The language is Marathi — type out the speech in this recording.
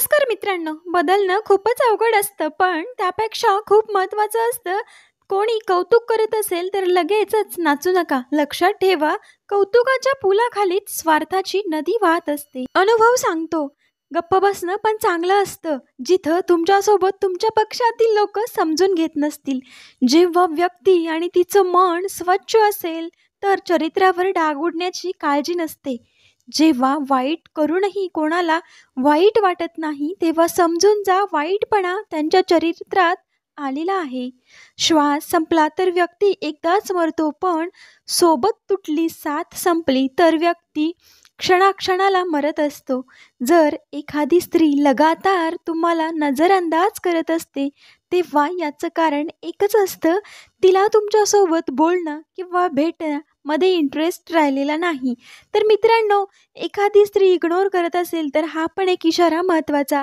नमस्कार मित्रांनो. बदलणं खूपच अवघड असतं, पण त्यापेक्षा खूप महत्त्वाचं असतं. कोणी कौतुक करत असेल तर लगेचच नाचू नका. लक्षात ठेवा, कौतुकाच्या पुलाखालीच स्वार्थाची नदी वाहत असते. अनुभव सांगतो, गप्प बसणं पण चांगलं असतं, जिथं तुमच्यासोबत तुमच्या पक्षातील लोक समजून घेत नसतील. जेव्हा व्यक्ती आणि तिचं मन स्वच्छ असेल, तर चरित्रावर डाग उडण्याची काळजी नसते. जेव्हा वाईट करूनही कोणाला वाईट वाटत नाही, तेव्हा समजून जा, वाईटपणा त्यांच्या चरित्रात आलेला आहे. श्वास संपला तर व्यक्ती एकदाच मरतो, पण सोबत तुटली, साथ संपली तर व्यक्ती क्षणाक्षणाला मरत असतो. जर एखादी स्त्री लगातार तुम्हाला नजरअंदाज करत असते, तेव्हा याचं कारण एकच असतं, तिला तुमच्यासोबत बोलणं किंवा भेटण्यामध्ये इंटरेस्ट राहिलेला नाही. तर मित्रांनो, एखादी स्त्री इग्नोर करत असेल तर हा पण एक इशारा महत्त्वाचा आहे.